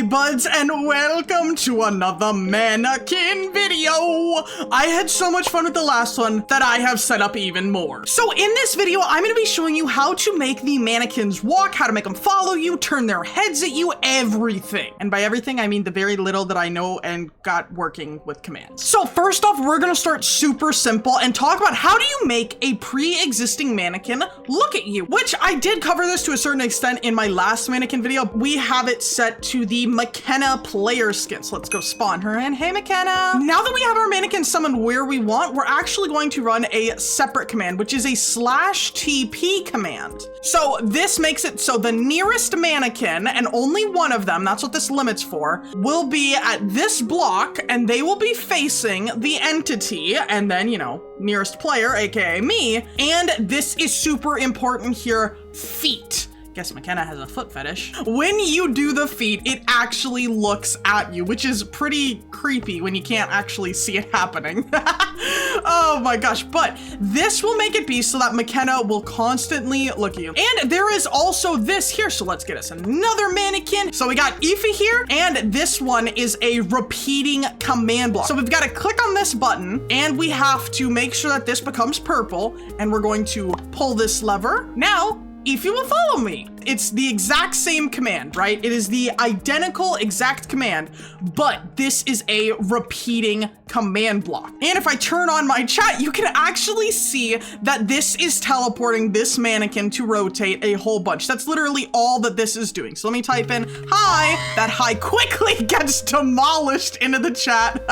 Budz, and welcome to another mannequin video. I had so much fun with the last one that I have set up even more. So in this video, I'm going to be showing you how to make the mannequins walk, how to make them follow you, turn their heads at you, everything. And by everything, I mean the very little that I know and got working with commands. So first off, we're going to start super simple and talk about how do you make a pre-existing mannequin look at you, which I did cover this to a certain extent in my last mannequin video. We have it set to the McKenna player skin. So let's go spawn her in. Hey, McKenna. Now that we have our mannequin summoned where we want, we're actually going to run a separate command, which is a /TP command. So this makes it so the nearest mannequin, and only one of them, that's what this limits for, will be at this block, and they will be facing the entity, and then, you know, nearest player, aka me. And this is super important here, feet. Guess McKenna has a foot fetish. When you do the feet, it actually looks at you, which is pretty creepy when you can't actually see it happening. Oh my gosh, but this will make it be so that McKenna will constantly look at you. And there is also this here, so let's get us another mannequin. So we got Aoife here, and this one is a repeating command block. So we've got to click on this button, and we have to make sure that this becomes purple, and we're going to pull this lever. Now, if you will follow me, it's the exact same command, right? It is the identical exact command, but this is a repeating command block. And if I turn on my chat, you can actually see that this is teleporting this mannequin to rotate a whole bunch. That's literally all that this is doing. So let me type in hi. That hi quickly gets demolished into the chat.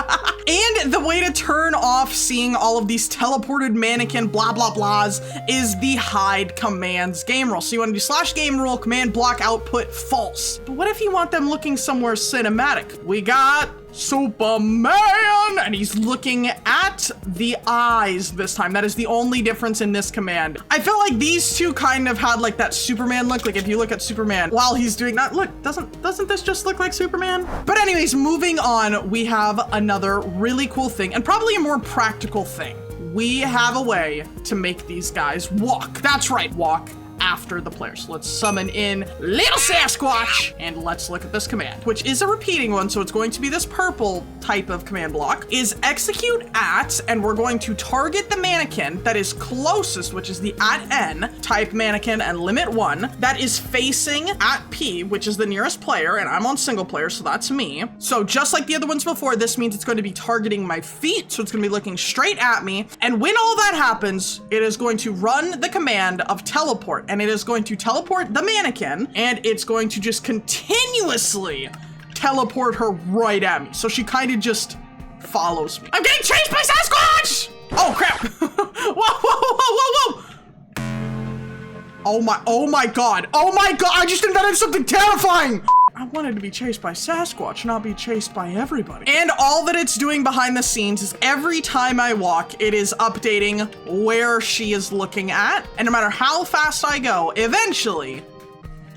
And the way to turn off seeing all of these teleported mannequin blah, blah, blahs is the hide commands game rule. So you want to do /game rule command block output false. But what if you want them looking somewhere cinematic? We got Superman, and he's looking at the eyes this time. That is the only difference in this command. I feel like these two kind of had like that Superman look. Like if you look at Superman while he's doing that, look, doesn't this just look like Superman? But anyways, moving on, we have another really cool thing and probably a more practical thing. We have a way to make these guys walk. That's right, walk after the player. So let's summon in Little Sasquatch, and let's look at this command, which is a repeating one. So it's going to be this purple type of command block, is execute at, and we're going to target the mannequin that is closest, which is the @N type mannequin, and limit 1 that is facing @P, which is the nearest player, and I'm on single player, so that's me. So just like the other ones before, this means it's going to be targeting my feet, so it's going to be looking straight at me. And when all that happens, it is going to run the command of teleport, and it is going to teleport the mannequin, and it's going to just continuously teleport her right at me. So she kind of just follows me. I'm getting chased by Sasquatch! Oh crap! Whoa, whoa, whoa, whoa, whoa! Oh my god, I just invented something terrifying! I wanted to be chased by Sasquatch, not be chased by everybody. And all that it's doing behind the scenes is every time I walk, it is updating where she is looking at. And no matter how fast I go, eventually,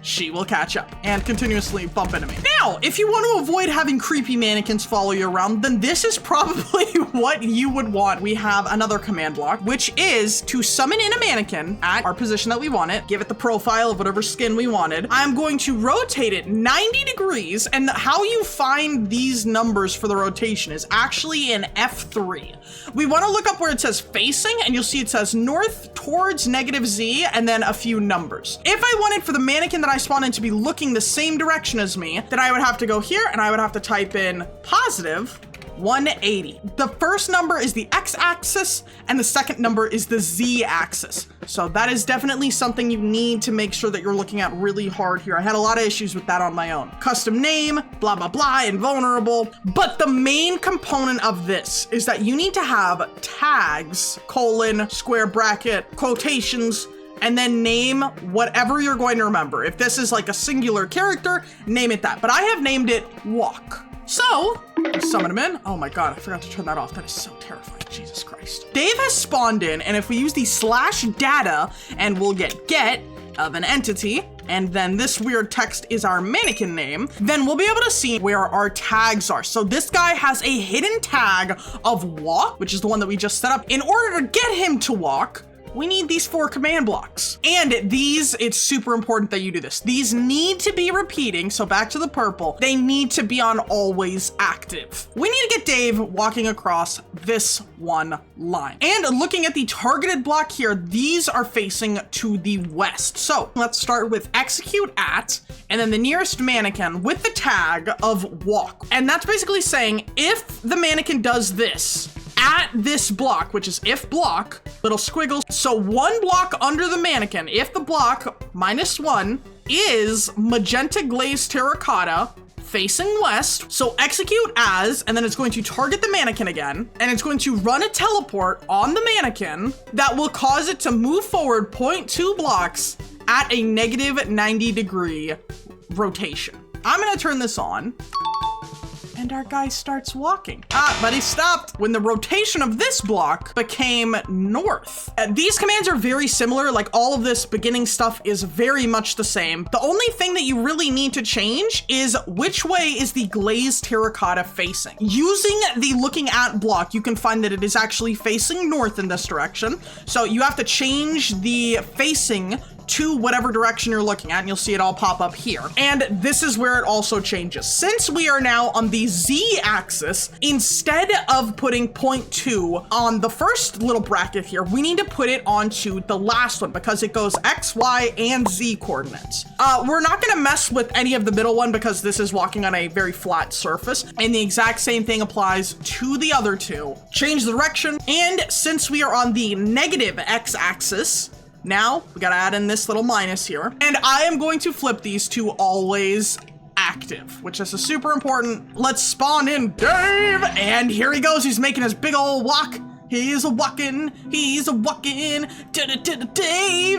she will catch up and continuously bump into me. Now, if you want to avoid having creepy mannequins follow you around, then this is probably what you would want. We have another command block, which is to summon in a mannequin at our position that we want it, give it the profile of whatever skin we wanted. I'm going to rotate it 90 degrees, and how you find these numbers for the rotation is actually in F3. We want to look up where it says facing, and you'll see it says north towards -Z, and then a few numbers. If I wanted for the mannequin that I spawned in to be looking the same direction as me, then I would have to go here and I would have to type in positive 180. The first number is the x-axis and the second number is the z-axis. So that is definitely something you need to make sure that you're looking at really hard here. I had a lot of issues with that on my own. Custom name, blah, blah, blah, invulnerable. But the main component of this is that you need to have tags, colon, square bracket, quotations, and then name whatever you're going to remember. If this is like a singular character, name it that. But I have named it walk. So, summon him in. Oh my god, I forgot to turn that off. That is so terrifying, Jesus Christ. Dave has spawned in, and if we use the /data, and we'll get of an entity, and then this weird text is our mannequin name, then we'll be able to see where our tags are. So this guy has a hidden tag of walk, which is the one that we just set up. In order to get him to walk, we need these 4 command blocks. And these, it's super important that you do this. These need to be repeating, so back to the purple, they need to be on always active. We need to get Dave walking across this one line. And looking at the targeted block here, these are facing to the west. So let's start with execute at, and then the nearest mannequin with the tag of walk. And that's basically saying if the mannequin does this at this block, which is if block, little squiggles. So 1 block under the mannequin, if the block -1 is magenta glazed terracotta facing west, so execute as, and then it's going to target the mannequin again, and it's going to run a teleport on the mannequin that will cause it to move forward 0.2 blocks at a -90-degree rotation. I'm gonna turn this on. And our guy starts walking. But he stopped when the rotation of this block became north. These commands are very similar. Like all of this beginning stuff is very much the same. The only thing that you really need to change is which way is the glazed terracotta facing. Using the looking at block, you can find that it is actually facing north in this direction. So you have to change the facing to whatever direction you're looking at, and you'll see it all pop up here. And this is where it also changes. Since we are now on the Z axis, instead of putting 0.2 on the first little bracket here, we need to put it onto the last one because it goes X, Y, and Z coordinates. We're not gonna mess with any of the middle one because this is walking on a very flat surface, and the exact same thing applies to the other 2. Change the direction, and since we are on the negative X axis, now we gotta add in this little minus here, and I am going to flip these to always active, which is a super important. Let's spawn in Dave, and here he goes. He's making his big old walk. He's a walking, Dave.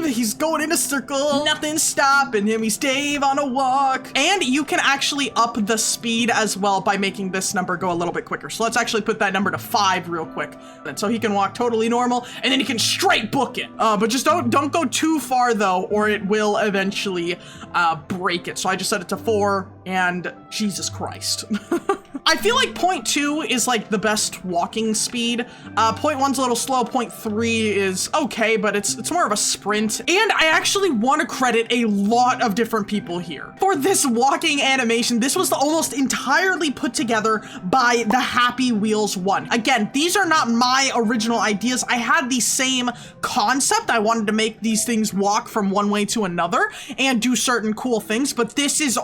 He's going in a circle, nothing's stopping him. He's Dave on a walk. And you can actually up the speed as well by making this number go a little bit quicker. So let's actually put that number to 5 real quick. And so he can walk totally normal, and then he can straight book it. But just don't go too far though, or it will eventually break it. So I just set it to 4, and Jesus Christ. I feel like 0.2 is like the best walking speed. 0.1's a little slow, 0.3 is okay, but it's more of a sprint. And I actually want to credit a lot of different people here. For this walking animation, this was almost entirely put together by the Happy Wheels one. Again, these are not my original ideas. I had the same concept. I wanted to make these things walk from one way to another and do certain cool things, but this is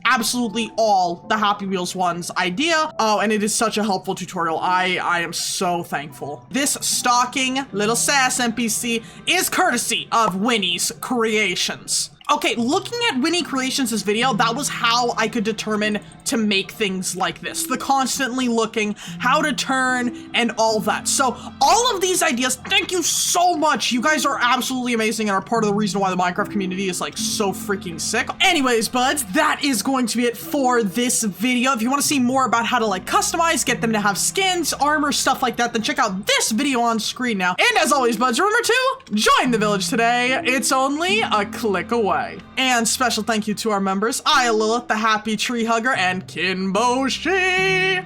absolutely all the Happy Wheels one's idea. Oh, and it is such a helpful tutorial. I am so thankful. This stalking little sass NPC is courtesy of Winnie's Creations. Okay, looking at Winnie Creations' video, that was how I could determine to make things like this. The constantly looking, how to turn, and all that. So all of these ideas, thank you so much. You guys are absolutely amazing and are part of the reason why the Minecraft community is like so freaking sick. Anyways, buds, that is going to be it for this video. If you want to see more about how to like customize, get them to have skins, armor, stuff like that, then check out this video on screen now. And as always, buds, remember to join the village today. It's only a click away. And special thank you to our members, Lilith, the Happy Tree Hugger, and Kinboshi.